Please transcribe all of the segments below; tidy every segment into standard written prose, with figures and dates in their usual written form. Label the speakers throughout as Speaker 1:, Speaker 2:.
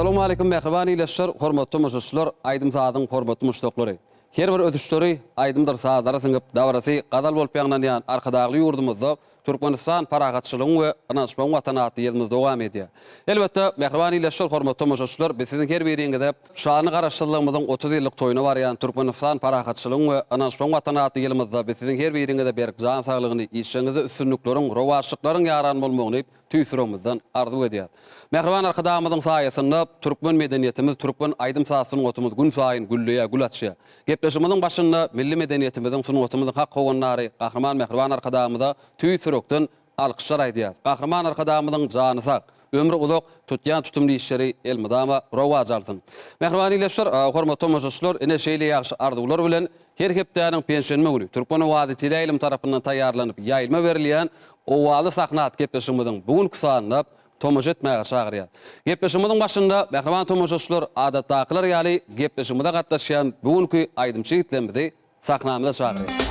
Speaker 1: Assalamu alaykum mehriban ileşler, hormatly mujlisler, aýdym zadyň hormatly muşdoklary. Her bir ödüşleri aýdymdyr saadara syňyp dawarasy gadal bolup ýagnanan arkadagy ýurdumyzda Türkmenistan paragatçylygyň we anaşmaň watanaty ýerimiz dowam edýär. Elbetde mehriban ileşler, hormatly mujlisler, biz siziň her biriňizde şany garaşdyrlygymyzyň 30 ýyllyk toýuny barýan Türkmenistan paragatçylygyň we anaşmaň watanaty ýerimize biz siziň her biriňizde berk jan saglygyny, işiniňizde üstünlikleriň, rowaşlyklaryň ýaran bolmagyny tüýsürümizden arzu edýär. Mehriban arkadaşymyzyň saýasynda Türkmen medeniýetimiz, Türkmen aýdym saatsynyň otumuz gün saýyn güllüýär, gül açýar. Gepleşimizin başynda milli medeniýetimizin sunwatynyň hak gowanlary Gahrman mehriban arkadaşymyza tüýsürükden alkyşlar aýdýar. Gahrman arkadaşymyzyň jany sak, ömrü uzak tutýan tutumly işleri elmydama rowaj alsyn. Mehriban ileşler, hormatly mujlisler, ene şeýle ýaxşy arzuwlar bilen her hepdäniň pensiýa günü Türkmen Wady Teleýilim tarapyndan taýýarlanyp ýaýylma berilýän owaly sahnat gepleşimizin bugünkü sanyna tomuj etmäge çagyrýar. Gepleşimizin başynda mehriban tomujçylar adatdakylar ýaly gepleşimizde gatnaşýan bugünkü aýdymçy ýigitlerimizi sahnamyza çagyrýar.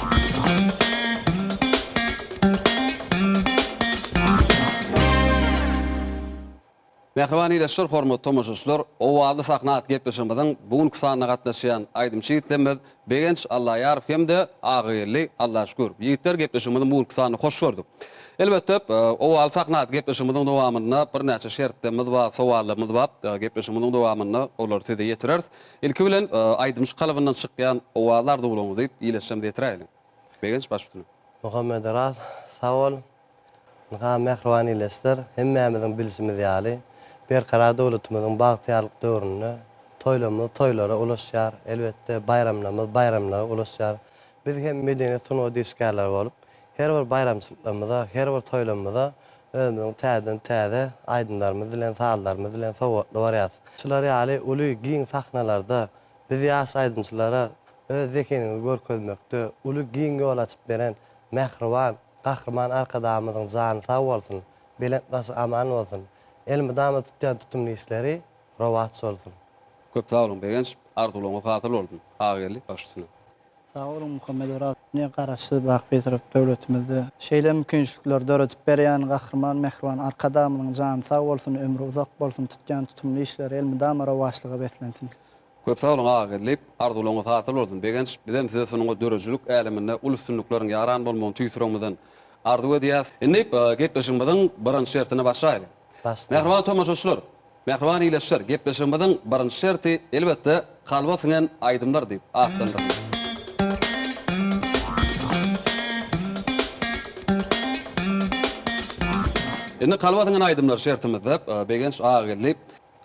Speaker 1: Mehriban ileşler, hormatly tomujçylar, owaly sahnat gepleşimizin bugünkü sanyna gatnaşýan aýdymçy ýigitlerimiz begenç Allah ýarap hemde agyýrly Allah şükür. Ýigitler gepleşimizin bugünkü sanyny hoş gördük. Elbette owaly sahnat gepleşimizin dowamyna bir näçe şertlerimiz bar, sowallarymız bar. Gepleşimizin dowamyna olary size ýetireriz. Ilki bilen aýdymçy kalabyndan çykýan owallar dowlamy diýip ýyleşem diýetiräýin. Begenç başlypdy.
Speaker 2: Muhammed Aras, sağ ol. Mehriban ileşler, hemmämiziň bilişimiz ýaly berqarar dowlatymyzyň bagtýarlyk döwründe toýlara ulaşýar, elbetde bayramlara ulaşýar. Biz hem medeniýet sunuw diýişkärler bolup, her bir bayramçylyklarymyza, her bir toýlarymyza özümiň täze aýdymlarymyz bilen, sağlarymyz bilen sowatly barýar. Şular ýaly uly giň sahnalarda biz ýaş aýdymçylara öz zekenini görkezmekde, uly giň ýol açyp beren mehriban, Gahrman arkadaşymyzyň jany sag bolsun, beletbaşy aman bolsun. Elmydama tutýan tutumly işleri rowaç bolsun.
Speaker 1: Köp sağ olun begenç, arzuwlaryňyz hatyrly bolsun. Agyrly başlysyna.
Speaker 3: Sağ olun Muhammed Aras. Ne garaşdy bak betirip döwletimizde. Şeýle mümkinçilikler döretip berýän Gahrman mehriban arkadaşymyň jany sag bolsun, ömrü uzak bolsun, tutýan tutumly işleri elmydama rowaçlyga beslensin.
Speaker 1: Köp sağ olun agyrly, arzuwlaryňyz hatyrly bolsun. Begenç, bizem size sunuňa dörejlik äleminde ul üstünlikleriň ýaran bolmagyny tüýsürümizden arzu edýäs. Indi gepleşimizin birinçi şertine başlaýly. Mehriban tomujçylar, mehriban ileşler, gepleşimizin birinçi şerti elbetde kalba singen aýdymlar diýip atlandyr. Indi kalba singen aýdymlar şertimizde begenç agyrly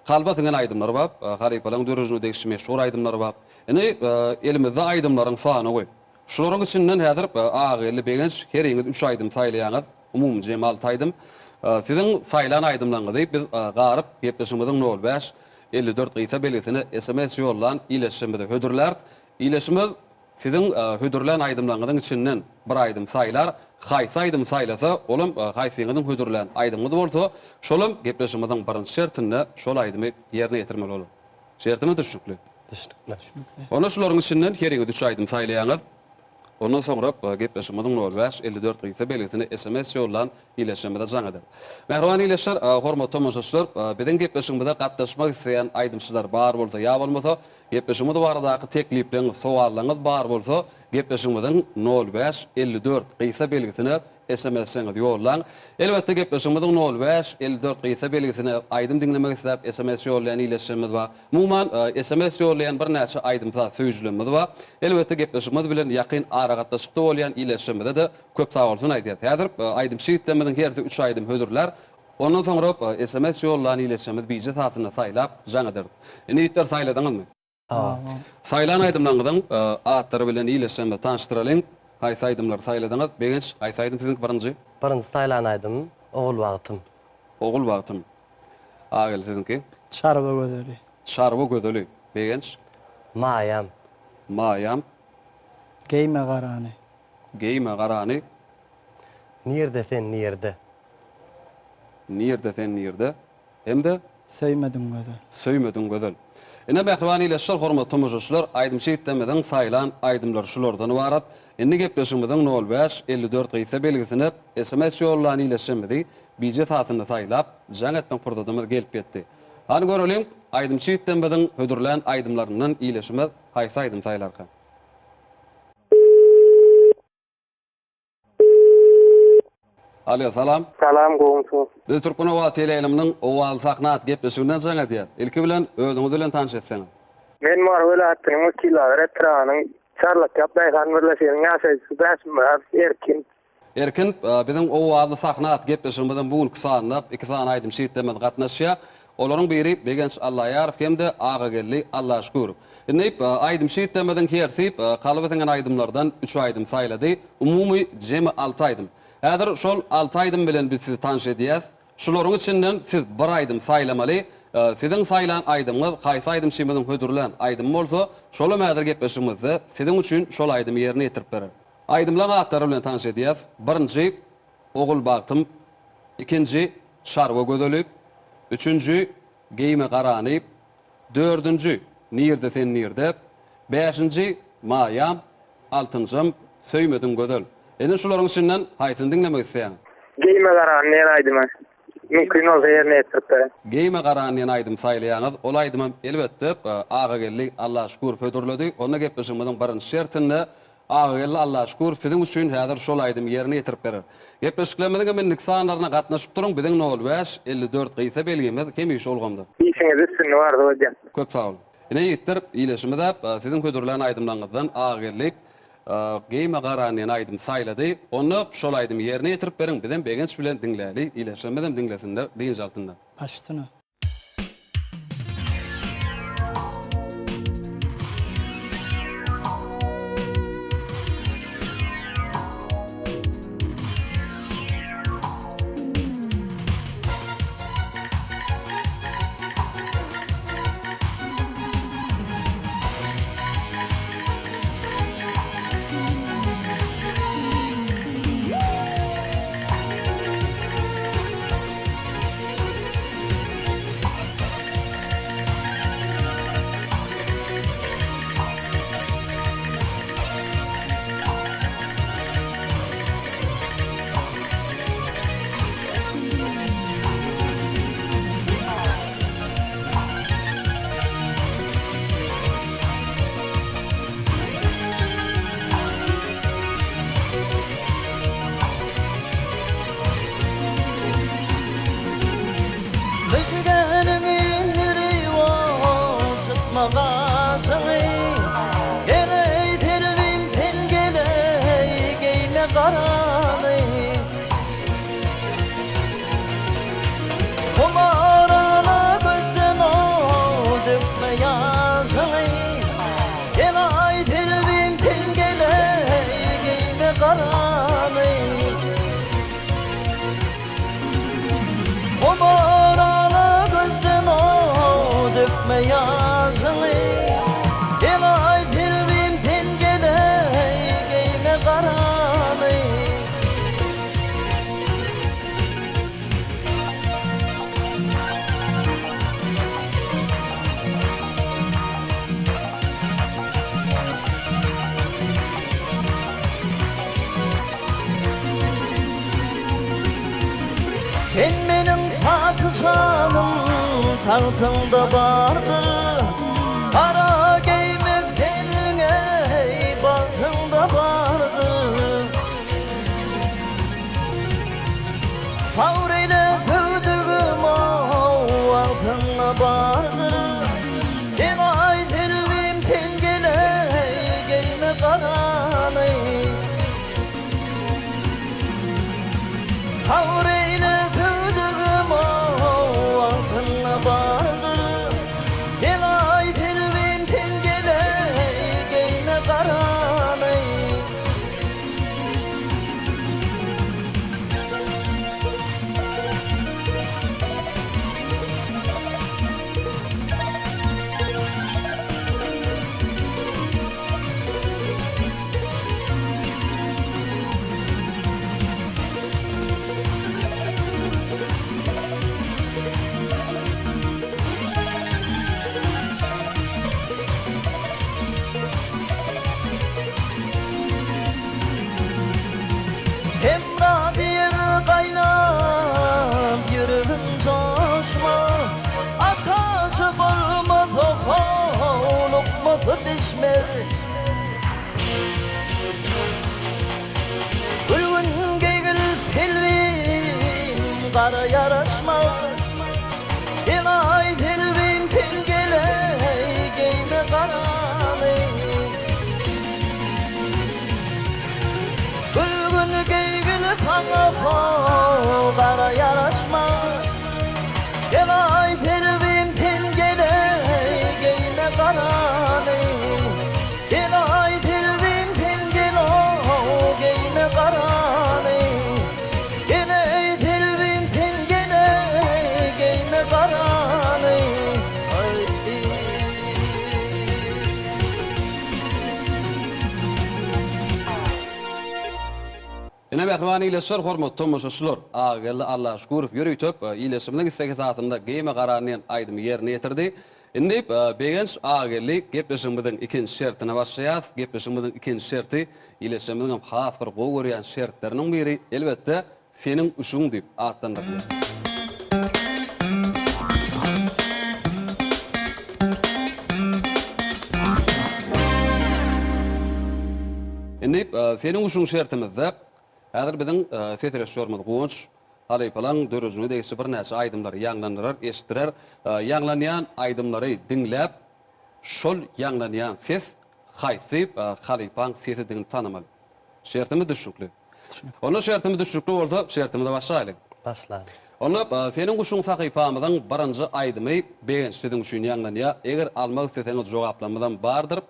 Speaker 1: kalba singen aýdymlar bar, halypalaryň dörejine degişi meşhur aýdymlar bar. Indi elimizde aýdymlaryň sany goý. Şolaryň içinden häzir agyrly begenç her ýyly 3 aýdym saýlaýaňyz, umum jemal taýdym. Siziň saýlan aýdymlaryňyzy biz garyp gepleşimiziň 05 54 gysa belgisini SMS ýollan ileşimizde hödürler. İleşimiz siziň hödürlen aýdymlaryňyzyň içinden bir aýdym saýlar, haýsy aýdym saýlasa, olum haýsyňyzyň hödürlen aýdymyz bolsa, şolum gepleşimiziň birinçi şertinde şol aýdymy ýerine ýetirmeli bolar. Şertimi düşükli.
Speaker 2: Düşükli.
Speaker 1: Onu şolaryň içinden her ýyly 3 aýdym saýlaýaňyz. Ondan sonra gepleşimiziň 05 54 gysa belgisini SMS ýollan ileşimizde jaň eder. Mehriban ileşler, hormatly mujlisler, biziň gepleşimizde gatnaşmak isleýän aýdymçylar bar bolsa ýa bolmasa, gepleşimiz baradaky teklipleň, sowallaryňyz bar bolsa, gepleşimiziň 05 54 gysa belgisini SMS-iňiz ýollan. Elbetde gepleşimiziň 05 54 gysa belgisini aýdym dinlemek isläp SMS ýollayan ileşimimiz bar. Mumman SMS ýollayan bir näçe aýdymlar söýüjlerimiz bar. Elbetde gepleşimiz bilen ýakyn ara gatnaşykda bolýan ileşimizde de köp sag bolsun aýdýar. Häzir aýdym şeýitlemizin her 3 aýdym hödürler. Ondan soňra SMS ýollayan ileşimimiz bize satyna saýlap jaň eder. Indi ýitler saýladyňyzmy? Saýlan aýdymlaryňyň atlary bilen ileşimde tanıştyralyň. Haýsy aýdymlar saýladyňyz? Begenç, haýsy aýdym siziň birinji?
Speaker 2: Birinci saýlan aýdym, ogul wagtym.
Speaker 1: Ogul wagtym. Agyl siziňki?
Speaker 3: Şarba gözeli.
Speaker 1: Şarba gözeli. Begenç?
Speaker 2: Maýam.
Speaker 1: Maýam.
Speaker 3: Geyme garany.
Speaker 1: Geyme garany.
Speaker 2: Nirde sen nirde.
Speaker 1: Nirde sen nirde. Hemde?
Speaker 3: Söýmedim gözel.
Speaker 1: Söýmedim gözel. Ene mehriban ileşler, hormatly tomujçylar, aýdym şeýitlemeden saýlan aýdymlar şulardan ibarat. Endi gepleşimiziň 05 54 gysa belgisini SMS ýollan ileşimidi bize satyny saýlap, jaň etmek pursadymyz gelip ýetdi. Hany görelim, aýdym çiğitten biziň hödürlän aýdymlaryndan iýleşimiz haýsy aýdym saýlarka. Alo, salam.
Speaker 4: Salam goňsu.
Speaker 1: Biz Türkmen Owa teleýiliminiň owal sahnat gepleşiginden soň edýär. Ilki bilen özüňiz bilen tanış etseňiz.
Speaker 4: Men Marwelatyň wekillary Retranyň Çarlak ýapdaýan birleşiginiň ýaşaýçysy Bäşmär Erkin.
Speaker 1: Erkin, biziň owal sahnat gepleşigimizden bugünkü sanyp 2 sany aýdym şeýitlemez gatnaşýar. Olaryň biri Begenç Allahyarov hemde Agagelli Allah şükür. Näip aýdym şeýitlemeden kersip, kalabatyň aýdymlardan 3 aýdym saýlady. Umumy jemi 6 aýdym. Häzir şol 6 aýdym bilen biz sizi tanış edýäs. Şolaryň içinden siz bir aýdym saýlamaly. Siziň saýlan aýdymy haýsy aýdym şeýmeden hödürlen aýdym bolsa, şola mäder gepleşigimizi siziň üçin şol aýdymy ýerine ýetirip berer. Aýdymlaryň atlary bilen tanış edýäs. Birinji Ogul bagtym, ikinji Şarwa gözelip, üçüncü Geyme garanyp, dördüncü Nirde sen nirde, beşinci Mayam, altıncım Söýmedim gözel. Ene şolaryň içinden haýsyny dinlemek isleýän.
Speaker 4: Geyme garanyň aýdymy. Mümkin olsa ýerine ýetirip berer.
Speaker 1: Geyme garanyň aýdym saýlaýaňyz, ol aýdym elbetde Agagelli Allah şükür hödürledi. Onda gepleşigimiziň birinji şertinde Agagelli Allah şükür siziň üçin häzir şol aýdym ýerine ýetirip berer. Gepleşiklerimiziň men niksanlaryna gatnaşyp turuň, biziň 05 54 gysa belgimiz kemiş bolgamdy.
Speaker 4: İşiňiz üstünde bardy hocam.
Speaker 1: Köp sag bolun. Ine ýetdir iýleşimizde siziň hödürlen aýdymlaryňyzdan Agagelli Geyme garanyň aýdym saýlady. Onu şol aýdym ýerine ýetirip beriň, biziň Begenç bilen dinläli, iýleşmeden dinlesinler diýen jaltynda.
Speaker 3: Başdyna.
Speaker 5: Sen benim patişanım tahtımda vardı. Kara giymek senin ey bahtımda vardı. Savreyle sevdiğim o altınla vardı. Sen ay selvim sen gele giyme karanı. Savreyle sevdiğim o altınla vardı. Sen ay selvim sen gele giyme karanı. Emrah diye kaynam yürüm coşma. Ata kara yaraşmaz Elay telbim sen geley geyme karaney Gülgün geygül sana kara yaraşmaz Elay telbim sen geley geyme karaney Elay telbim sen geley geyme karaney Elay telbim sen geley geyme karaney
Speaker 1: Ine mehrbany ilesler hormat tomoşaşylar. Agelle Allah şükür ýürüýtip ilesimden istek saatynda geyme garanyň aýdymy ýerine ýetirdi. Indi begens agelle gepleşimizden ikinji şertine başlaýas. Gepleşimizden ikinji şerti ilesimden hem has bir gowy görýän şertleriniň biri elbetde seniň uşuň diýip atlandyrýar. Indi seniň uşuň şertimizde häzir biziň setirşýärmiz goňç Halypalan dörüzüne degisi bir näçe aýdymlary ýanglandyrar, eşitdirer. Ýanglanýan aýdymlary dinläp, şol ýanglanýan ses haýsy Halypan sesini tanamaly. Şertimiz düşükli. Onu şertimiz düşükli bolsa, şertimize başlaýaly.
Speaker 2: Başlaýaly.
Speaker 1: Onu seniň guşuň sakypamyzyň birinji aýdymy beýen sizin üçin ýanglanýar. Eger almak isteseňiz jogaplamadan bardyr,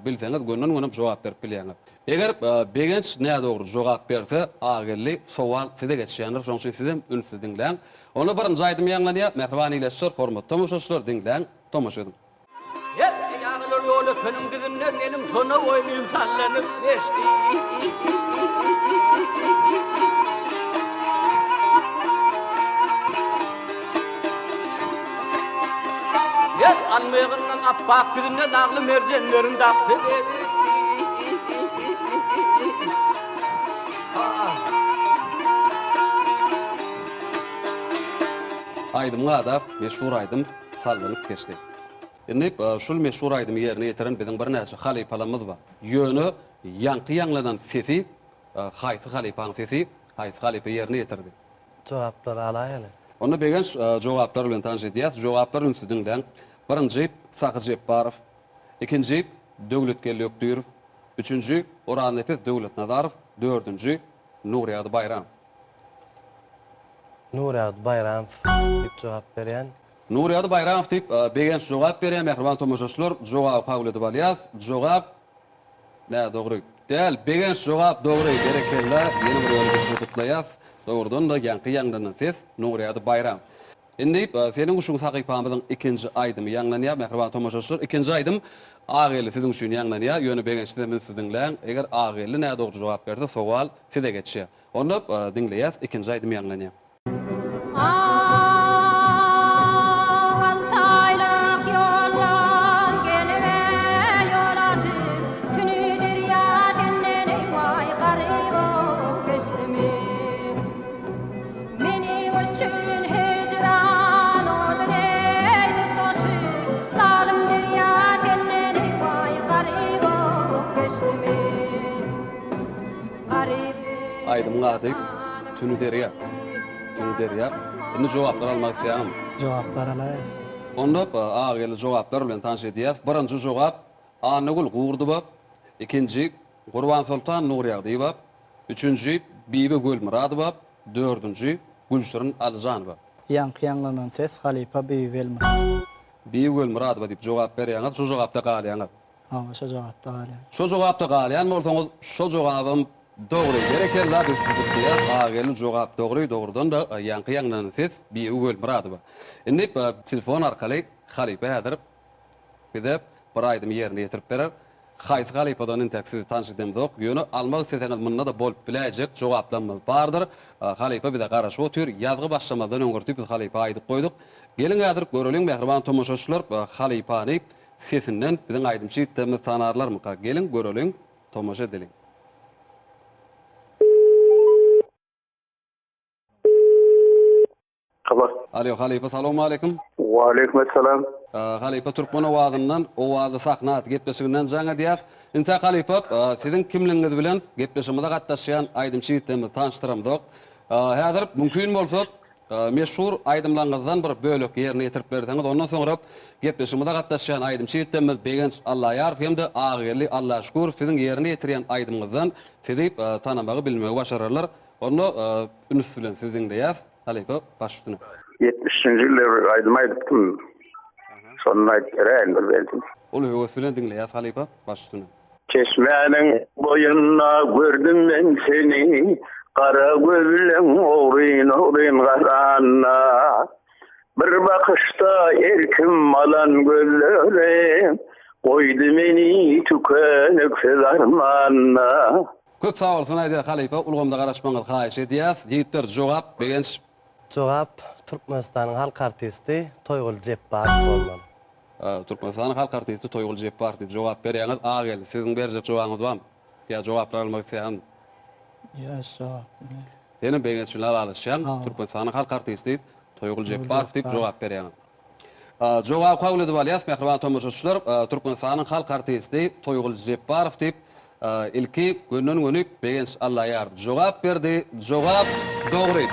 Speaker 1: bilseňiz gönnen gönem jogap berip bilýäňiz. Eger begenç näde dogry jogap berse, agelli sowal size geçýändir. Şoň üçin sizem ünsüz dinläň. Onu birinji aýdym ýanglanýar. Mehrbany ilesler, hormatly tomuşaçylar dinläň, tomaş edin.
Speaker 6: Yağılır yolu tönüm düzünler benim sona boynum sallanıp geçti. Yes, anmayığından appak düzünler dağlı mercenlerin daktı.
Speaker 1: Aýdymga da meşhur aýdym sallanyp geçdi. Indi şol meşhur aýdymy ýerine ýetiren biziň bir näçe halypalarymyz bar. Ýöne ýanky ýanglanan sesi, haýsy halypanyň sesi, haýsy halypa ýerine ýetirdi.
Speaker 2: Jogaplar alaýaly.
Speaker 1: Onu begen jogaplar bilen tanış edýäs. Jogaplar ünsüdiňden birinji Sakyr Jepbarow, ikinji Döwletgel Ýökdüýerow, üçünji Orhan Nepes Döwlet Nadarow, dördünji Nuriyat Bayram.
Speaker 2: Nuriyat Bayram jogap berýän.
Speaker 1: Nuriyat Bayram diýip begen jogap berýän mehriban tomuşaçylar, jogap kabul edip alýas. Jogap näde dogry? Däl, begen jogap dogry gerekler, ýene bir ýolda tutlaýas. Dogrudan da ýanky ýanglanan ses Nuriyat Bayram. Indi seniň uşuň sakypamyzyň ikinji aýdymy ýanglanýar, mehriban tomuşaçylar. Ikinji aýdym agely siziň üçin ýanglanýar. Ýöne begen sizem sizdiňläň. Eger agely näde dogry jogap berse, sowal size geçýär. Onu dinleýäs, ikinji aýdym ýanglanýar. Aýdym gady tünü derýär. Tünü derýär. Indi jogaplar almak isleýän.
Speaker 3: Jogaplar alaýar.
Speaker 1: Onda agely jogaplar bilen tanış edýäs. Birinji jogap Anagul Gurduba, ikinji Gurban Sultan Nuriyadiýew, üçünji Bibi Gülmuradowa, dördünji Gülşürün Aljanowa.
Speaker 3: Ýanky ýanglanan ses Halypa Bibi
Speaker 1: Bibi Gülmuradowa diýip jogap berýäňiz, şu jogapda galýaňyz.
Speaker 3: Ha, şu jogapda galýan.
Speaker 1: Şu jogapda galýan bolsaňyz, şu jogabym dogry gerekler biz diýýäs. Agely jogap dogry, dogrudan da ýanky ýanglanan ses Bibi Gülmuradowa. Indi telefon arkaly Halypa häzir bize bir aýdym ýerine ýetirip berer. Haýsy Halypadan intek sizi tanış edemizok. Ýöne almak isteseňiz munna da bolup biläjek jogaplanmaly bardyr. Halypa bize garaşyp otyr. Ýazgy başlamadan öňürtip biz Halypa aýdyp goýduk. Gelin häzir göreliň mehriban tomuşaçylar Halypany sesinden biziň aýdym şeýitlerimiz tanarlarmy? Gelin göreliň, tomoşa edeliň.
Speaker 4: Kabar.
Speaker 1: Alo Halypa, salamu alaykum.
Speaker 4: Wa alaykum assalam.
Speaker 1: Halypa Türkmen owazyndan, owazy sahnat gepleşiginden jaňa diýäs. Inta Halypa, siziň kimligiňiz bilen gepleşigimizde gatnaşýan aýdym şeýitlerimizi tanıştyramyzok. Häzir mümkin bolsa meşhur aydımlaňyzdan bir bölük ýerine ýetirip berdiňiz. Ondan soňra gepleşmede gatnaşýan aydym çeýetdemiz Begenç Allahyarov hem de Agyerli Allah şükür siziň ýerine ýetirýän aydymyzdan sizi tanamagy bilmegi başararlar. Onu ünüs bilen siziň diýäs. Halypa başlygyny.
Speaker 4: 70-nji ýyllar aydym aýdypdym. Sonra aýtýar bir belki.
Speaker 1: Ol höwes bilen diňleýäs halypa başlygyny.
Speaker 4: Çeşmenin boyuna gördüm ben seni, kara gözlüm oğrin oğrin karanna. Bir bakışta erkim alan gözlerim, koydu beni tükenüksiz armanna.
Speaker 1: Köp sağ olsun aýdy halypa ulgamda garaşmaňyzy haýyş edýäs. Ýigitler jogap Begenç
Speaker 2: Jogap Türkmenistanyň halk artisti Toýgul Jepbarov bolman.
Speaker 1: Türkmenistan halk artisti Toýgul Jepbarov diýip jogap berýäňiz. Agel siziň berjek jogaňyz barmy? Ya jogaplar almak isleýän.
Speaker 3: Ýa-şa.
Speaker 1: Ýene Begençler alışýan Türkmenistan halk artisti Toýgul Jepbarov diýip jogap berýäňiz. Jogap kabul edip alýas mehriban tomoşaçylar. Türkmenistan halk artisti Toýgul Jepbarov diýip ilki gönnün gönük Begenç Allahyarov jogap berdi. Jogap dogry.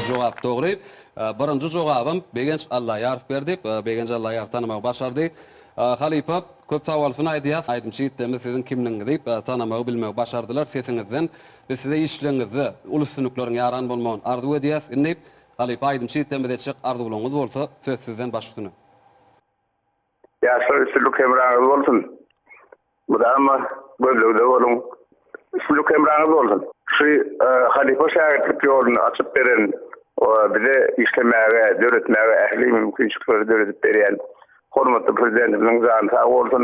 Speaker 1: Jogap dogry. Birinji jogabym Begenç Allahyarov berdi. Begenç Allahyarov tanamagy başardy. Halypa köp sawalsyny aýdýas. Aýdym şeýitdemiz siziň kimliňizi diýip tanamagy bilmegi başardylar. Sesiňizden biz size işleňizi, ulussunuklaryň ýaran bolmagyny arzu edýäs. Indi Halypa aýdym şeýitden edecek arzuwlaryňyz bolsa söz sizden başlygyny.
Speaker 4: Ýa-şo kemraňyz bolsun. Budama gözlüde bolun. Şulu kemraňyz bolsun. Şu Halypa şäherlik ýoluny açyp beren, bize işlemäge, döretmäge ähli mümkinçilikleri döretip berýän hormatly prezidentimiň zany sag bolsun.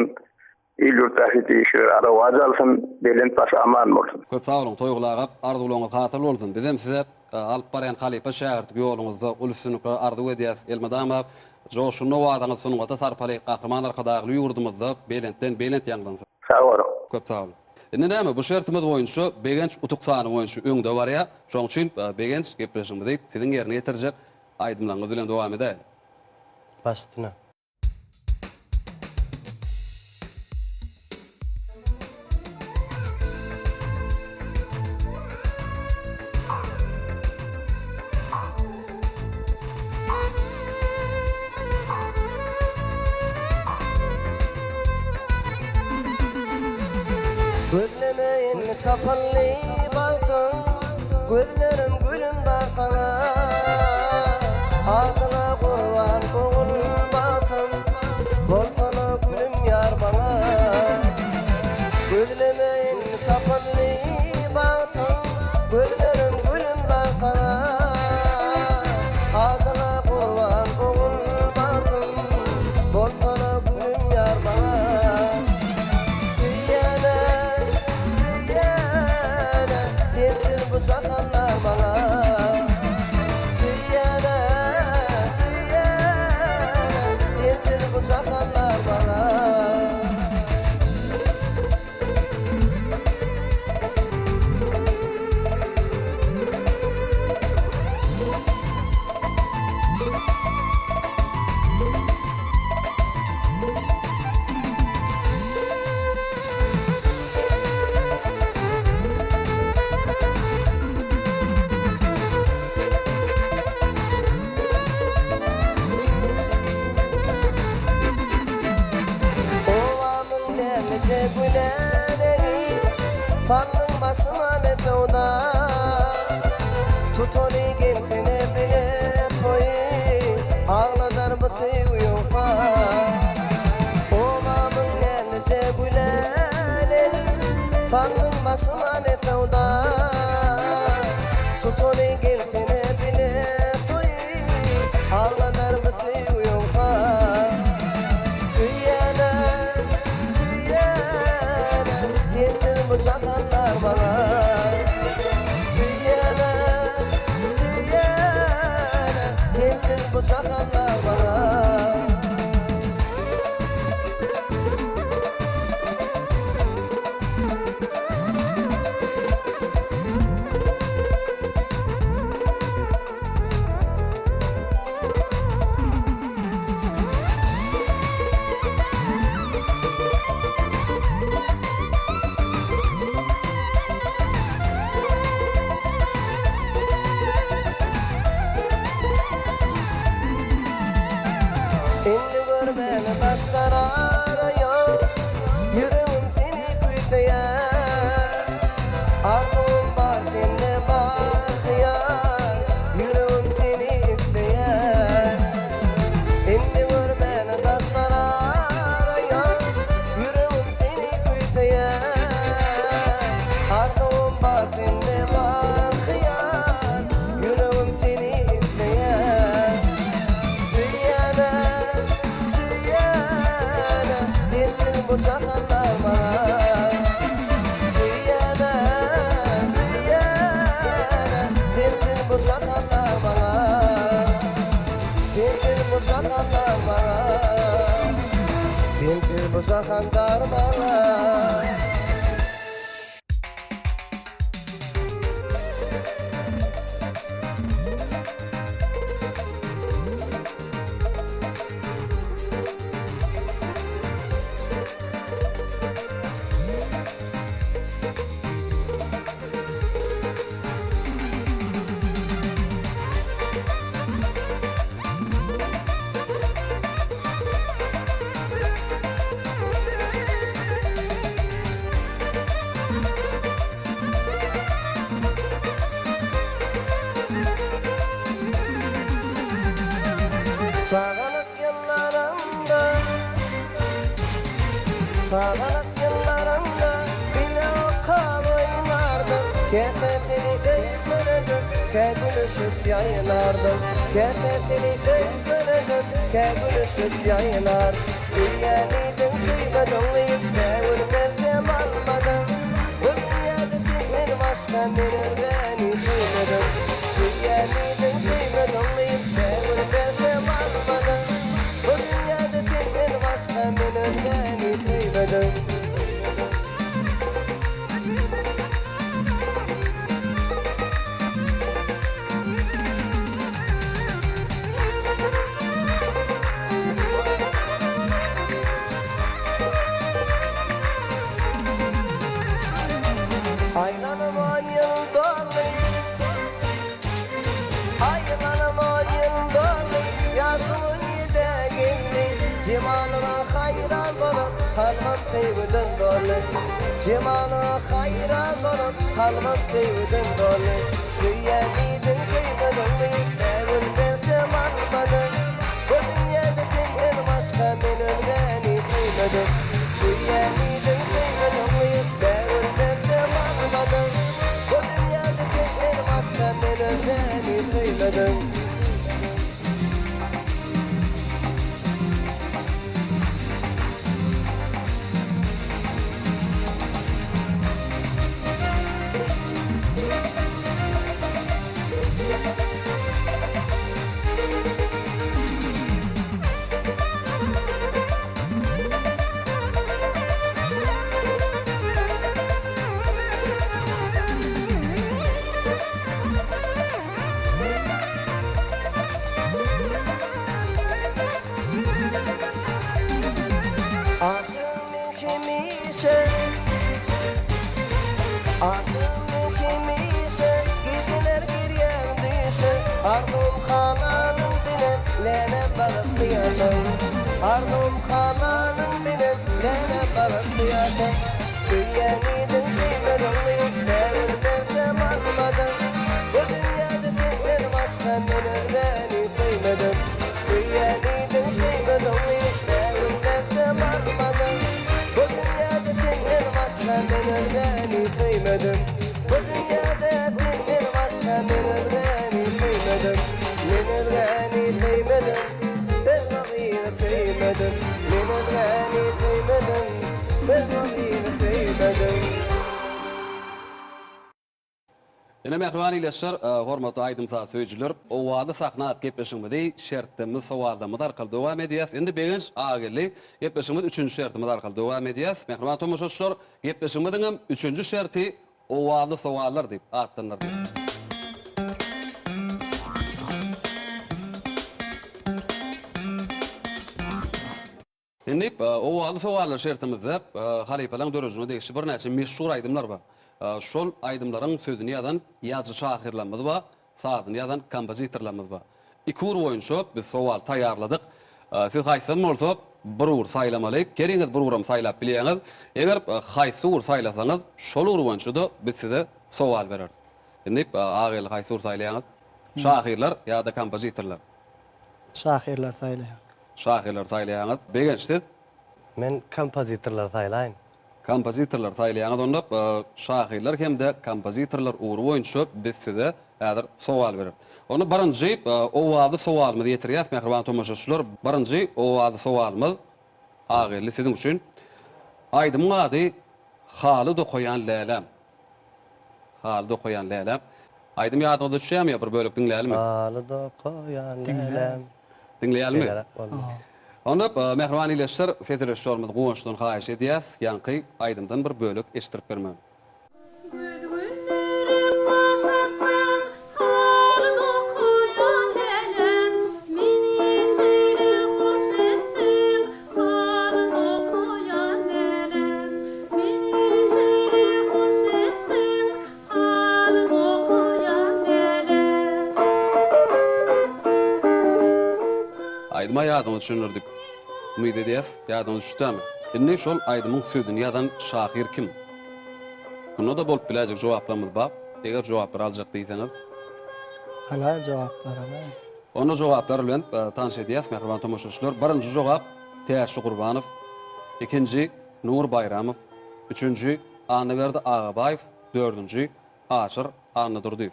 Speaker 4: İl-ýurt tähiti işler ara waz alsyn, belent baş aman bolsun.
Speaker 1: Köp sağ olun, toýgul agap, arzuwlaryňyz hatyr bolsun. Bizem size alyp barýan Halypa şäherlik ýoluňyzda ulussunuklara arzu edýäs. Elmadama joşuny wadaňyz sunuňda sarpaly gahrman arkadagly ýurdumyzda belentden belent ýanglansyn.
Speaker 4: Sag bolun.
Speaker 1: Köp sağ olun. Indi näme bu şertimiz boýunça Begenç utuksany boýunça öňde barýa. Şoň üçin Begenç gepleşmedi. Siziň ýerine ýetirjek aýdymlaryňyz bilen dowam edäýin.
Speaker 2: Başlygyny.
Speaker 5: Gözlemeyin tapalli baltın, gözlerim gülüm var sana. Adına kurban koğun batın, bolsana gülüm yar bana. Gözlemeyin tapalli baltın, gözlerim gülüm var sana. Adına kurban koğun batın, bolsana gülüm yar bana. Sakallar bana Diyene, sensiz bu sakallar bana. Uzahandar bana Sağalık yıllarında Sağalık yıllarında bile o kal oynardım Kefetini öykürdüm, kegülüşüp yayınardım Kefetini öykürdüm, kegülüşüp yayınar Diyenidin kıymadın uyup devir verdim almadım Bu dünyada dinler başka bilir beni kıymadım Diyenidin kıymadın uyup devir verdim almadım Bu dünyada dinler başka bilir beni kıymadım Aylanım 10 yıl doluyum Aylanım 10 yıl doluyum Yaşımın yedeğini Cemalına hayran olup Kalmam kıyvıdın dolu Cemalına hayran olup Kalmam kıyvıdın dolu Düyenidin kıyvıdın uyup Devir verdim almadım Bu dünyada dinler başka bilir beni kıymadım Düyenidin kıyvıdın uyup Devir verdim almadım Bu dünyada dinler başka bilir beni kıymadım Asım kimiyse Asım kimiyse Geceler giryen düşe Ardum halanın bilen Lene balık kıyasın Ardum halanın bilen Lene balık kıyasın Düyenidin kıymadın uyup Devir verdim almadım Bu dünyada dinler başka bilir beni kıymadım Düyenidin kıymadın uyup Devir verdim almadım Bu dünyada dinler başka bilir beni kıymadım Bu dünyada dinler başka bilir beni kıymadım Bilir beni kıymadım Ben vakıyla kıymadım Bilir beni kıymadım Ben vakıyla kıymadım
Speaker 1: Ene mehriban ileşler, hormatly aýdymsa söýjüler, owady sahnat gepleşigimizde şertimiz sowaldymyz arkaly dowam edýäs. Endi begiň agely gepleşigimiz 3-nji şertimiz arkaly dowam edýäs. Mehriban tomoşaçylar, gepleşigimiziň 3-nji şerti owady sowallar diýip atlanlar. Endi owady sowallar şertimizde halifalaryň dörüjüne degişi bir näçe meşhur aýdymlar bar. Şol aýdymlaryň sözüni ýazan ýazgy şahyrlarymyz bar, sadyny ýazan kompozitorlarymyz bar. Iki ur boýunça biz sowal taýýarladyk. Siz haýsy bolsa bir ur saýlamaly, keriňiz bir uram saýlap bilýäňiz. Eger haýsy ur saýlasaňyz, şol ur boýunça da biz size sowal bereriz. Endi agyl haýsy ur saýlaýaňyz? Şahyrlar ýa-da kompozitorlar?
Speaker 3: Şahyrlar saýlaýar.
Speaker 1: Şahyrlar saýlaýaňyz. Begençsiz?
Speaker 2: Men kompozitorlar saýlaýyn.
Speaker 1: Kompozitorlar saýlaýaňyz onda şahyrlar hemde kompozitorlar uğru boýunça biz size häzir sowal berer. Onu birinji owady sowalymyzy ýetirýäs mehriban tomoşaçylar. Birinji owady sowalymyz agyrly sizin üçin. Aýdym gady haly dokoýan lälem. Haly dokoýan lälem. Aýdym ýadyňyza düşýärmi bir bölük dinleýälmi?
Speaker 2: Haly dokoýan lälem.
Speaker 1: Dinleýälmi? Onu mehriban ileşler setirleşlerimiz goňuşdan haýyş edýäs, ýanky aýdymdan bir bölük eşdirip bermem. Aýdyma ýadymy düşünürdik. Umyt edýäs, ýadymy düşdämi? Indi şol aýdymyň sözüni ýadan şahyr kim? Buna da bolup biläjek jogaplarymyz bar. Eger jogap berjek diýseňiz,
Speaker 3: Hala jogaplar hala.
Speaker 1: onu jogaplar bilen tanış edýäs, mehriban tomoşaçylar. Birinji jogap Täşi Gurbanow, ikinji Nur Bayramow, üçünji Anyberdi Agabaýew, dördünji Aşyr Anadurdyýew.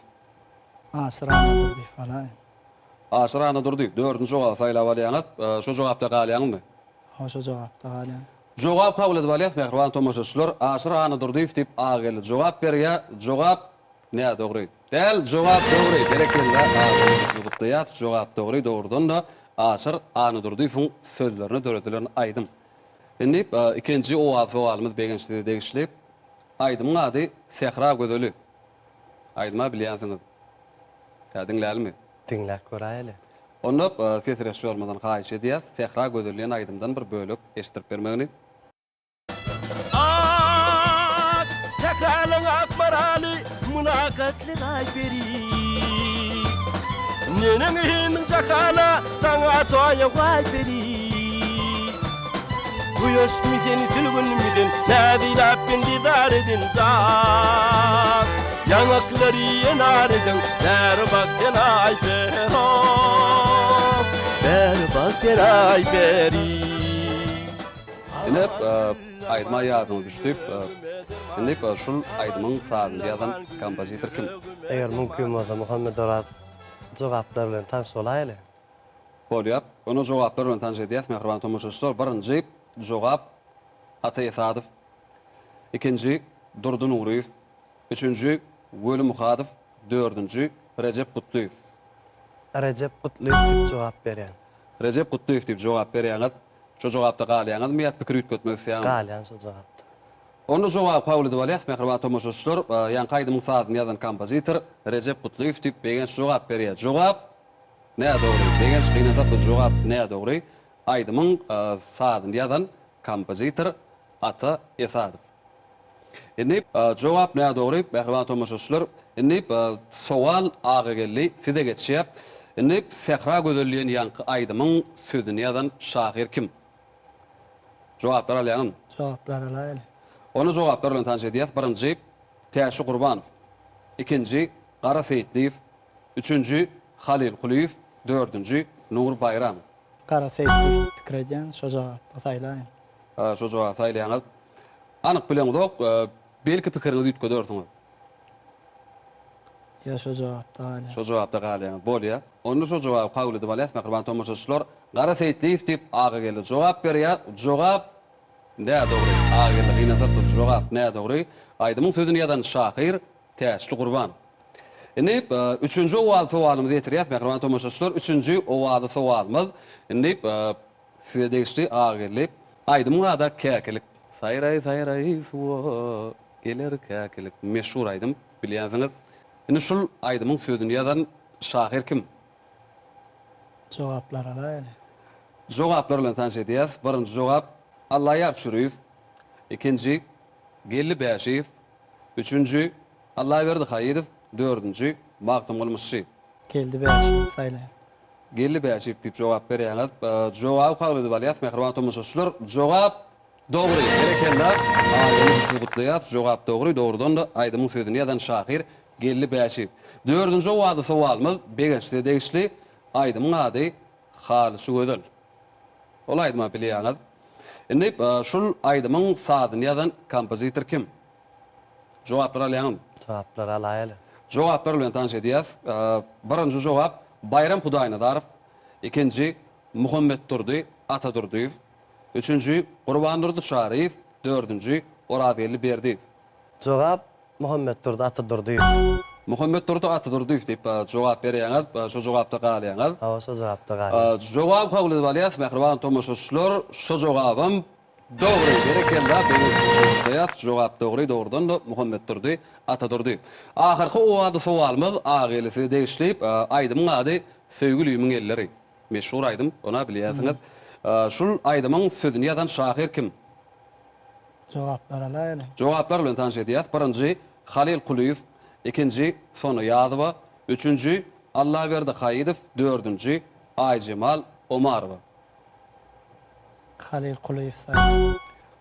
Speaker 3: Asranadır diýip hala.
Speaker 1: Aşyr Anadurdyýew, dördünji jogap saýlap alýaňyz, şu jogapda galýaňmy?
Speaker 3: Hoşa jogapda hala.
Speaker 1: Jogap kabul edip alýas, mehriban tomoşaçylar. Aşyr Anadurdyýew diýip agel jogap berýär. Jogap näme dogry? Del jogap dogry. Berekelle agel jogap dogry. Doğrudan da Aşyr Anadurdyýewiň sözlerini döredilen aýdym. Indi ikinji owalymyz begençde degişlip aýdymyň ady Sehra Gözeli. Aýdyma bilýänsiňiz. Diňlälmi?
Speaker 2: Dinläp göräýeli.
Speaker 1: Onu sesreşýärmyzdan haýyş edýäs, Sehra Gözeliň aýdymdan bir bölük eşdirip bermegini.
Speaker 7: Tekrarlan akmaralı münakatli rayberi Nenin hinin cakana tanga toya rayberi Kuyoş midin tülgün midin Nadilap bin didar edin zat Yanakları yenar edin Derbak denay bero Derbak denay beri
Speaker 1: Ine aýdyma ýadyma düşdüp, indi şol aýdymyň sahyby ýadan kompozitor kim?
Speaker 2: Eger mümkin bolsa Muhammed Orat jogaplar bilen tanış bolayly.
Speaker 1: Bolýar. Onu jogaplar bilen tanış edýäs, mehriban tomoşaçylar. Birinji jogap Ata Esadow, ikinji Durdun Ugruýew, üçünji Weli Muhadow, dördünji Recep Gutluýew.
Speaker 2: Recep Gutluýew diýip jogap berýän.
Speaker 1: Recep Gutluýew diýip jogap berýäňiz, şu jogapda galýaňyz mı ýat pikir ýetmek isleýän?
Speaker 2: Galýan şu jogapda.
Speaker 1: Onu jogap kabul edip alýas, mehriban tomoşaçylar. Ýanky aýdymyň sahyby ýazan kompozitor Recep Gutluýew diýip begen jogap berýär. Jogap näme dogry? Begen gynata bu jogap näme dogry? Aýdymyň sahyby ýazan kompozitor Ata Esadow. Indi jogap näme dogry? Mehriban tomoşaçylar, indi sowal agy geldi, size geçýär. Indi Sehra Gözeliň ýanky aýdymyň sözüni ýazan şahyr kim? Jogaplar alýan.
Speaker 3: Jogaplar hala.
Speaker 1: Onu jogaplar bilen tanış edýäs. Birinji Täşi Gurbanow, ikinji Gara Seýitliýew, üçünji Halil Kuliýew, dördünji Nur Bayramow.
Speaker 3: Kara seýip pikir edýän şu jogapda saýlaýyn.
Speaker 1: Şu jogap saýlaýaňyz. Anyk bileňizok, belki pikiriňizi ýetgediyorsuňyz.
Speaker 3: Ya şu jogapda hala.
Speaker 1: Şu jogapda galýaňyz bolýar. Onu şu jogap kabul edip alýas, mehriban tomoşaçylar. Gara Seýitliýew diýip aga geldi jogap berýär. Jogap näme dogry? Aga geldi ýene-de jogap näme dogry? Aýdymyň sözüni ýazan şahyr Täşi Gurbanow. Indi üçünji sowalymyzy ýetirýär, mehriban tomoşaçylar. Üçünji sowalymyz indi size degişli aga geldi. Aýdymyň ady Käkelik. Sayray sayray suwa geler käkelik. Meşhur aýdym, bilýänsiňiz. Indi şol aýdymyň sözüni ýazan şahyr kim?
Speaker 3: Jogaplar hala.
Speaker 1: Jogaplar bilen tanış edýäs. Birinji jogap Allahyar Çürüýew, ikinji Gelli Bäşeýew, üçünji Allahyberdi Haýydow, dördünji Magdum Gulmuşy.
Speaker 3: Geldi beýşi saýlaýyn.
Speaker 1: Gelli Bäşeýew diýip jogap berýäňiz. Jogap kabul edip alýas, mehriban tomoşaçylar. Jogap dogry. Berekelle. Aýdymy gutlaýas. Jogap dogry. Doğrudan da aýdymyň sözüni ýazan şahyr Gelli Bäşeýew. Dördünji sowalymyz begençde degişli aýdymyň ady Halis Gözel. Ol aýdyma bilýäňiz. Indi şol aýdymyň sahybyny ýazan kompozitor kim? Jogaplar alýan.
Speaker 2: Jogaplar alaýly.
Speaker 1: Jogaplar bilen tanış edýäs. Birinji jogap Bayram Hudaýnazarow, ikinji Muhammed Turdy, Ata Durdyýew, üçünji Gurban Durdy Şaryýew, dördünji Oradeli Berdiýew.
Speaker 2: Jogap Muhammed Turdy Ata Durdyýew.
Speaker 1: Muhammed Turdu Atadurduyev dip jogap berýäňiz, şu jogapda galýaňyz.
Speaker 2: Hawa so jogapda galy.
Speaker 1: Jogap kabul edip alýas, mehriban tomoşaçylar, şu jogabym dogry berekella beňiz. Jogap dogry dogrudan da Muhammed Turdu Atadurduyev. Ahyrky o wagty sowalymyz agylysy degişlip, aýdymyň ady Söýgülüýümiň elleri. Meşhur aýdym, ona bilýärsiňiz. Şul aýdymyň sözüni ýazan şahyr kim?
Speaker 3: Jogaplar alaýly.
Speaker 1: Jogaplar bilen tanış edýäs. Birinji Halil Kuliýew, ikinji Sonu Ýazyba, üçüncü Allahberdi Haýydow, dördüncü Aýjemal Omarowa.
Speaker 3: Halil Kuliýew.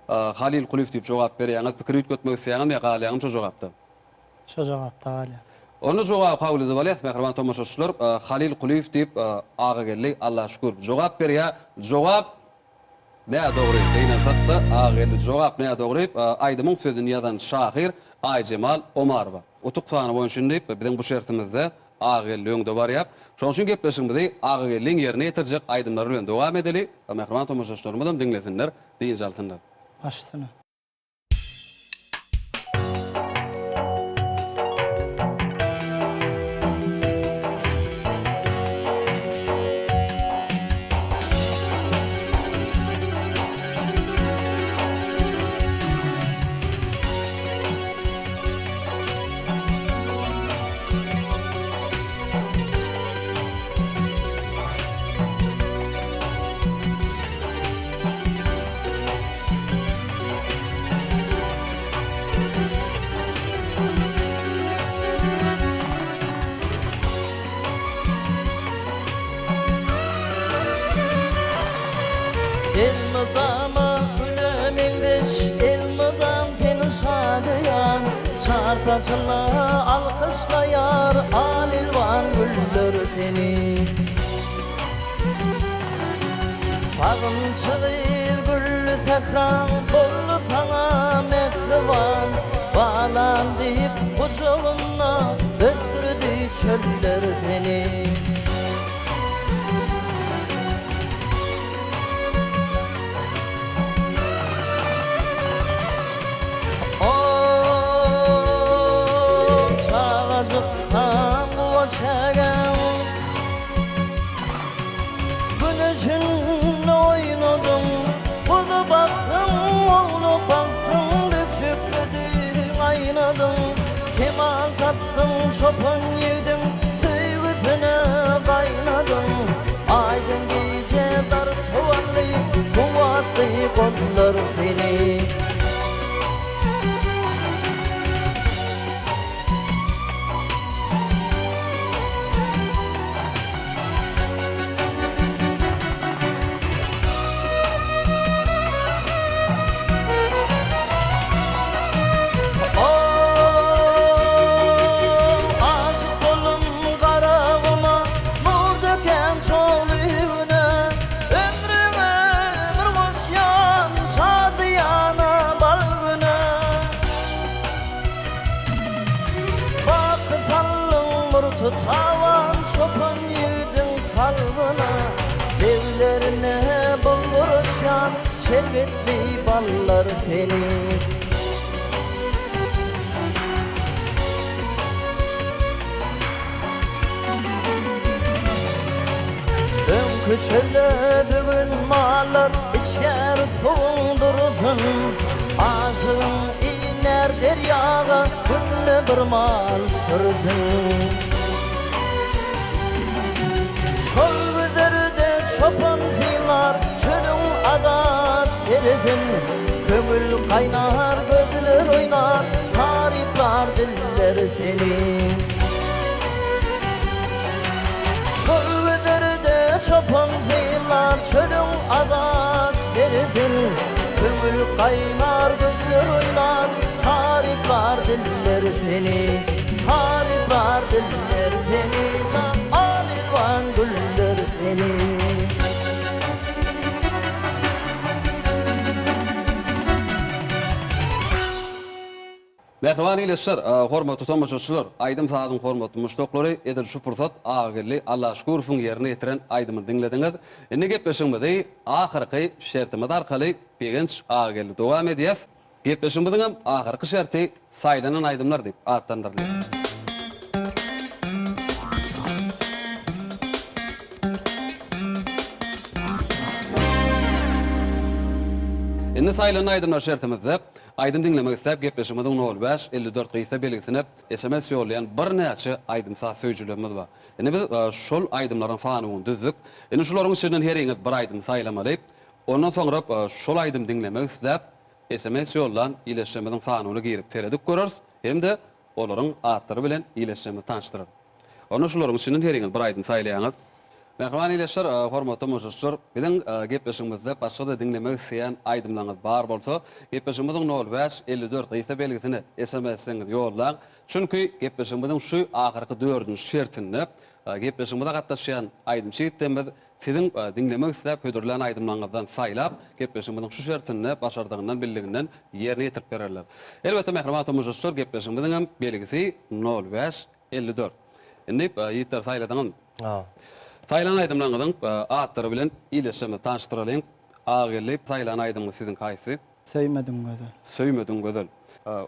Speaker 1: Halil Kuliýew diýip jogap berýäňiz, pikir ýetmek isleýäňem ýa galýaňym şu jogapda.
Speaker 3: Şu jogapda galy.
Speaker 1: Onu jogap kabul edip alýas, mehriban tomoşaçylar, Halil Kuliýew diýip ağa geldi, Allah şükür. Jogap berýär, jogap näme dogry diýen zatda ağa geldi, jogap näme dogry, aýdymyň sözüni ýazan şahyr Aýjemal Omarowa. Utuk sany boýunça diýip biziň bu şertimizde ağa geldi öňde barýar. Şoň üçin gepleşigimizi ağa geldiň ýerine ýetirjek aýdymlar bilen dowam edeli. Mehriban tomoşaçylarymyzdan diňlesinler, diýen jalsynlar.
Speaker 3: Başsyna.
Speaker 8: Elmadama gülemindiş, elmadam seni şadıyan, çarpasına alkışlayar alilvan güller seni. Bağın çıgıyız güllü sekran, bollu sana mehriban, bağlan deyip kucağına öttürdü çöller seni. Güneşin oynadım, bunu baktım, onu baktım, döküldü aynadım. Keman tattım, şopan yedim, sevgisine kaynadım. Aydın gece dar tuvallı, kuvvetli kollar seni. Tavan çopan yedin kalbına, evlerine bulursan şerbetli ballar seni. Önküçüle bugün mallar içer soğundursun, ağzın iner deryaga günle bir mal sürsün. Şol üzerinde çopan zilar, çölün adat serizin. Kömül kaynar, gözler oynar, tariflar diller seni. Şol üzerinde çopan zilar, çölün adat serizin. Kömül kaynar, gözler oynar, tariflar diller seni. Tariflar diller seni, can alilvan güller seni.
Speaker 1: Mehriban ýeşler, hormatly tamaşaçylar, Aýdym Sadyň hormatly muşdoklary, edil şu pursat agyly Allah şükürfün ýerine ýetiren aýdymy diňlediňiz. Indi gepleşigimizi ahyrky şertimiz arkaly begenç agyly dowam edýäs. Gepleşigimiziň ahyrky şerti saýlanan aýdymlar diýip atlandyrylýar. saylanan aydımlar şertimizde aydym dinlemek istep gepleşimiziň 05 54 gysa belgisine SMS ýollayan bir näçe aydymsa söýjülerimiz bar. Ene biz şol aydymlaryň fanyny düzdük. Ene şolaryň içinden her ýeňiz bir aydym saýlamaly. Ondan soňra şol aydym dinlemek istep SMS ýollan iletişimiziň fanyny girip teredik görürs. Hemde olaryň atlary bilen iletişimi tanıştyrar. Onu şolaryň içinden her ýeňiz bir aydym saýlaýaňyz. Mehriban ileşler, hormatly mujyslar, bilen gepleşigimizde başga da dinlemek isleýän aydymlaryňyz bar bolsa, gepleşigimiziň 05 54 gysa belgisine SMS-iňiz ýollaň. Çünki gepleşigimiziň şu ahyrky 4-nji şertinde gepleşigimizde gatnaşýan aydym şeýitden siziň dinlemek isläp hödürlän aydymlaryňyzdan saýlap, gepleşigimiziň şu şertinde başardygynyň bildiginden ýerine ýetirip bererler. Elbetde mehriban mujyslar, gepleşigimiziň belgisi 05 54. Indi ýeter saýladyň. Saylan aydymlaryňyň atlary bilen iletişimi tanıştyralyň. Agelyp saylan aydymyň siziň kaýsy?
Speaker 3: Söýmedim gözel.
Speaker 1: Söýmedim gözel.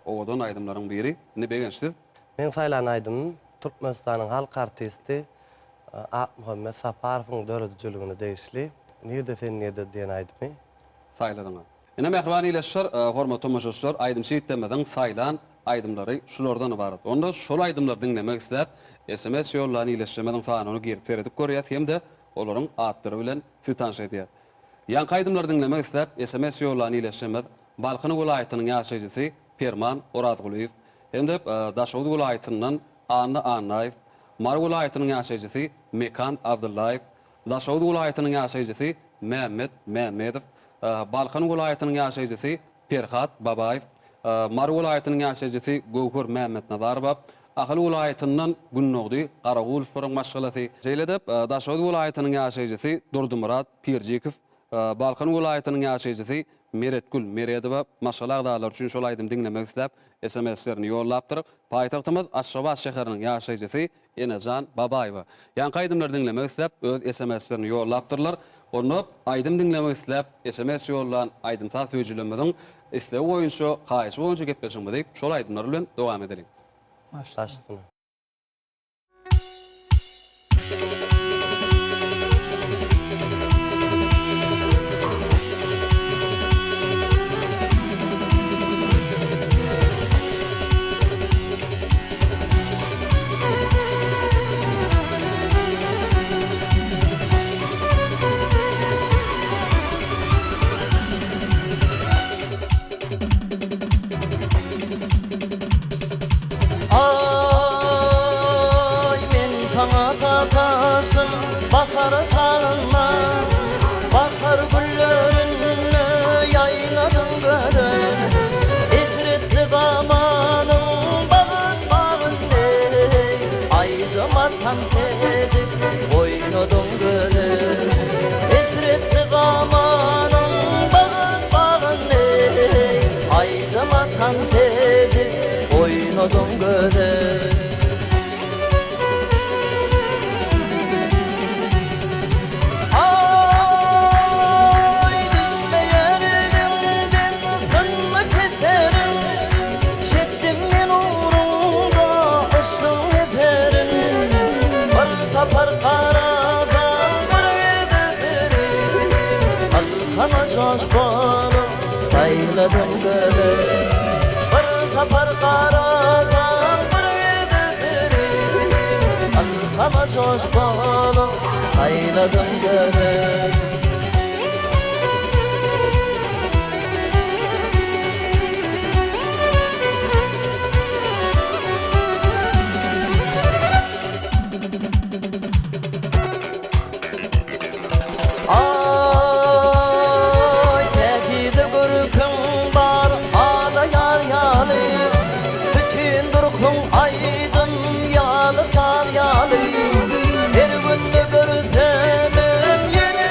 Speaker 1: Odan aydymlaryň biri. Ne begensiz?
Speaker 2: Men saýlan aydym Türkmenistanyň halk artisti Muhammed Safarowyň döredijligini deýişli. Nirde sen nirde diýen aýdymy?
Speaker 1: Sayladyň. Ene mehriban ileşler, hormatly mujyslar, aydym şeýitlemeden saylan aydymlary şulardan ibaret. Onda şol aydymlar dinlemek istep SMS ýollan iletişimiziň fanyny girip teredik görýär hemde olaryň atlary bilen siz tanış edýär. Ýa aydymlar dinlemek istep SMS ýollan iletişimiz Balkyny welaýatynyň ýaşaýjysy Perman Orazguliýew hemde Daşowdy welaýatynyň Anna Anaýew, Mar welaýatynyň ýaşaýjysy Mekan Abdullaýew, Daşowdy welaýatynyň ýaşaýjysy Mehmet Mehmedow, Balkyny welaýatynyň ýaşaýjysy Perhat Babaýew, Mar welaýatynyň ýaşaýjysy Gowhur Mehmet Nazarow, Ahly welaýatynyň Günnogdy Garagul Forum maşgalasy jeýledip, Daşowdy welaýatynyň ýaşaýjysy Durdumurat Pirjikow, Balkyny welaýatynyň ýaşaýjysy Meretgül Meredowa maşgalagdalar üçin şol aydym dinlemek istep SMS-lerini ýollapdyryp, paýtagtymyz Aşgabat şäheriniň ýaşaýjysy Enejan Babaýewa. Ýa aydymlar dinlemek istep öz SMS-lerini ýollapdyrlar. Onu aydym dinlemek istep SMS ýollan aydymsa söýjülerimiziň islew boýunça, haýyş boýunça gepleşigimizi şol aydymlar bilen dowam edelim.
Speaker 2: Başladyk.
Speaker 8: Bakar salınma, bakar güllerine yayladım gören. Esretli zamanım bağın bağın ey, aydım atan edip oynadım gören. Esretli zamanım bağın bağın ey, aydım atan edip oynadım gören. Sayladım göre bir sapar karadan bir gideri Arkama coşmalı sayladım göre Her gün de görsem yeni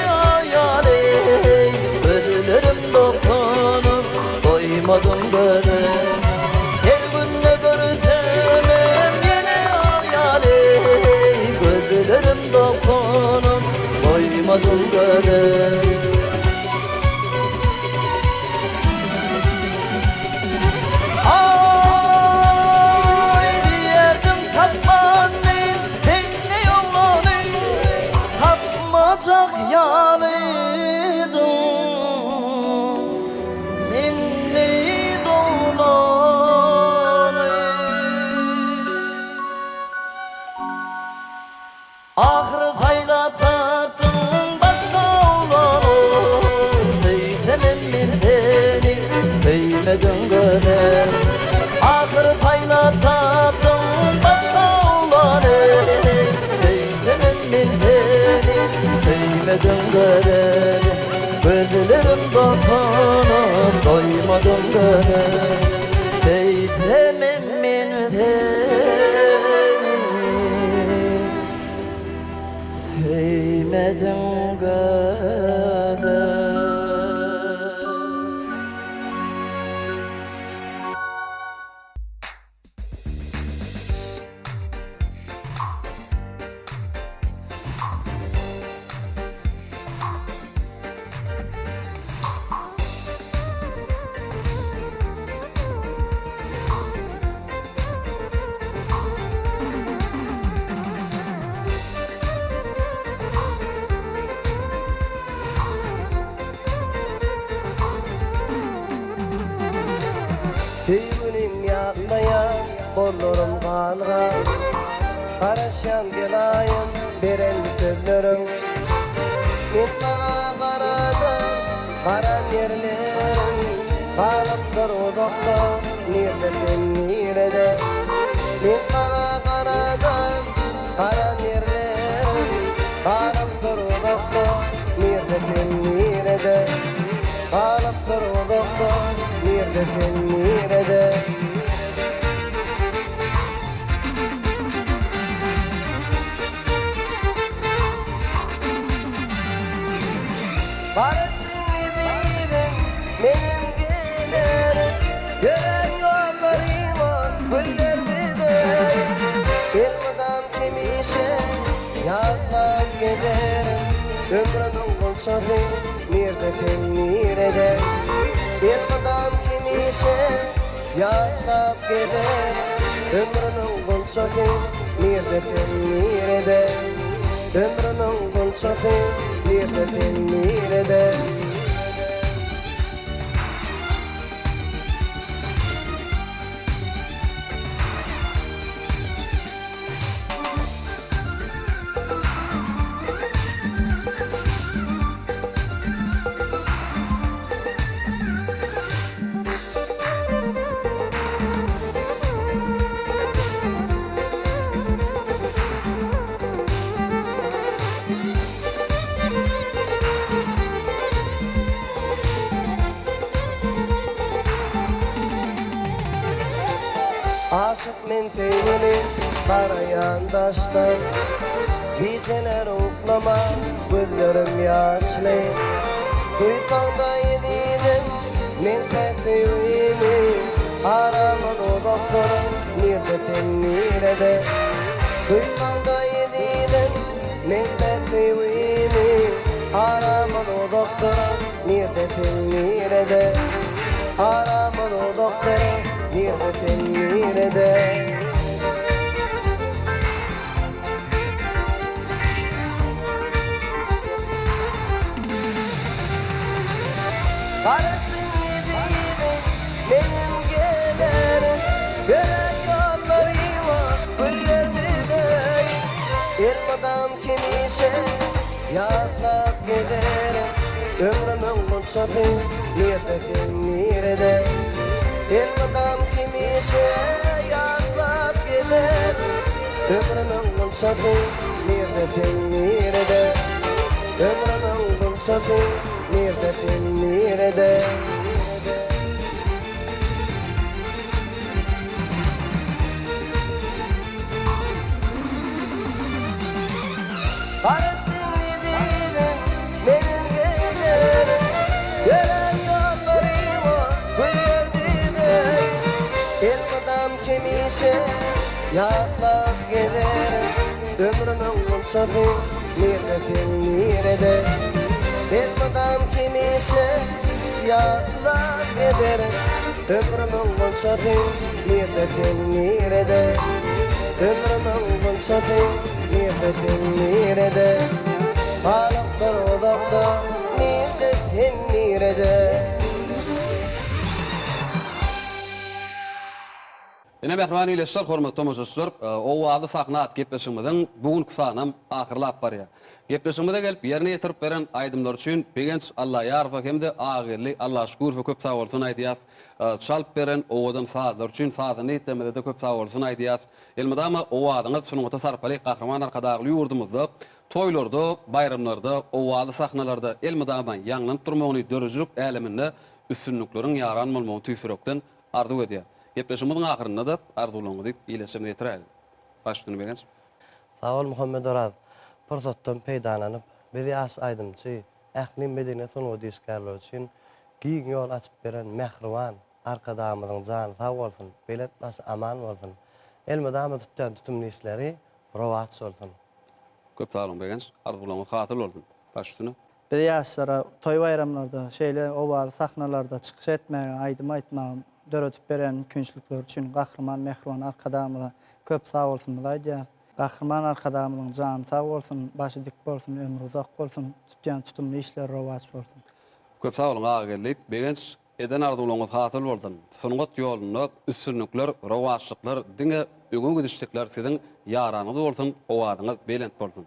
Speaker 8: sevmedim kaderi Gözlerim kapanıp doymadım kaderi Sevdemem men seni Sevmedim kaderi
Speaker 5: Sevgilim yakmaya, kollarım kalga Karaşan gelayım, beren sözlerim Men sana karadım, karan yerlerim Kalıptır uzakta, neredesin nerede Men sana karadım, karan yerlerim Kalıptır uzakta, neredesin nerede Kalıptır uzakta, neredesin nerede Karısın gideydin benim gelirim Gören yollarım var güller düzeyim Elmadan kimişe yağlar giderim Ömrümün kulçası neredesin nerede Elmadan kimişe yağlar giderim Ömrümün kulçası neredesin nerede Ömrümün kulçası neredesin nerede Aşık men sevgilim karayan taşlar Geceler uklama gözlerim yaşlı Duysan da yediydim men pek sevgimi Aramın o doktorum neredesin nerede Duysan da yediydim men pek sevgimi Aramın o doktorum neredesin nerede Aramın o doktorum neredesin nerede Karısın gideydin benim gelirim Gören yollarım var güller düzeyim Elmadan kimişe yağlar giderim Ömrümün kulçası neredesin nerede Elmadan kimişe yağlar giderim Ömrümün kulçası neredesin nerede Ömrümün kulçası neredesin nerede Karısın gideydin benim gelirim Gören yollarım var güller düzeyim Elmadan kimişe yağlar giderim Ömrümün kulçası neredesin nerede Elmadan kimişe yağlar giderim Ömrümün kulçası neredesin nerede Ömrümün kulçası neredesin nerede Kalıptır uzakta neredesin nerede
Speaker 1: Ene mehriban ileşler, hormatly tomoşaçylar, o wady saknat gepleşigimiziň bugünkü sanam ahyrlap barýar. Gepleşigimizde gelip ýerine ýetirip beren aýdymlar üçin begenç Allah ýarfa hemde agyrly Allah şükür we köp sag bolsun aýdýas. Çalp beren o adam saatlar üçin saatny etmede de köp sag bolsun aýdýas. Elmedama o wadyňyz şunuňa tasarruf gahraman arkadagy ýurdumyzda, toýlarda, bayramlarda, o wady saknalarda elmedama ýanlanyp durmagyny dörüjlük äleminde üstünlükleriň ýaranmalmagyny tüýsürekden arzu edýär. Gepleşigimiziň ahyrynda da arzulaňyzy ileşime ýetiräli. Başlygyny begenç.
Speaker 2: Sağ ol Muhammed Oraz. Pursatdan peýdalanyp, biz ýaş aýdymçy, ähli medeni sunuw diýişkärler üçin giň ýol açyp beren mehriban arkadamyzyň jany sag bolsun, belet başy aman bolsun. Elmedama tutýan tutumly işleri rowat bolsun.
Speaker 1: Köp sag bolun begenç. Arzulaňyz hatyr bolsun. Başlygyny.
Speaker 3: Biz ýaşlara toý bayramlarda, şeýle owal sahnalarda çykyş etmäge, aýdym aýtmagym, döretip beren mümkinçilikler üçin gahraman mehriban arkadamyza köp sag bolsun diýär. Gahraman arkadamyň jany sag bolsun, başy dik bolsun, ömrü uzak bolsun, tutýan tutumly işler rowat bolsun.
Speaker 1: Köp sag bolun ağa gelip begenç eden arzulaňyz hatyr bolsun. Sunugat ýolunda üstünlükler, rowatçylyklar, diňe öňe gidişlikler siziň ýaranyňyz bolsun, owadyňyz belent bolsun.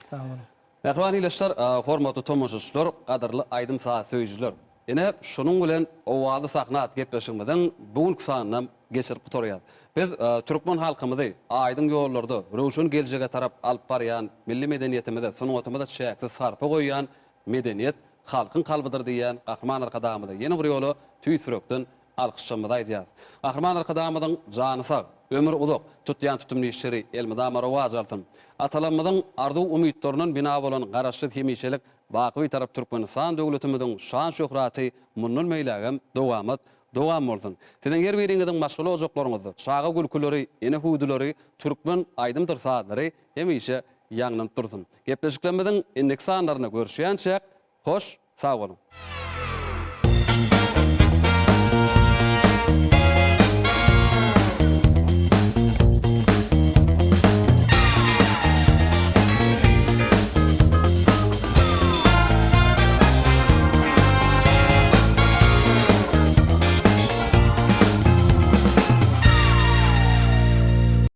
Speaker 3: Sag olun.
Speaker 1: Mehriban ileşler, hormatly tomoşaçylar, gaderly aýdym saat söýjüler. Ene şunun bilen o wady saknat gepleşigimiziň bugünkü sanyny geçirip oturýar. Biz türkmen halkymyzy aýdyň ýollarda rowşan geljege tarap alyp barýan milli medeniýetimizde, sunugatymyzda şäksiz sarpa goýýan medeniýet halkyň kalbydyr diýen gahraman arkadamyzy ýene bir ýoly tüýsürekden alkyşlamagy aýdýar. Gahraman arkadamyzyň jany sag, ömür uzak, tutýan tutumly işleri elmedama rowaj alsyn. Atalarymyzyň arzu umytlarynyň bina bolan garaşly hemişelik baky tarap Türkmenistan döwletimiziň şan şöhraty munnun meýlägem dowam bolsun. Siziň her biriňiziň maşgul ojaklaryňyzda şaga gülküleri, ene hudulary, türkmen aýdymdyr saatlary hemişe ýanlanyp dursun. Gepleşiklerimiziň indeks sanlaryna görüşýänçe hoş, sag bolun.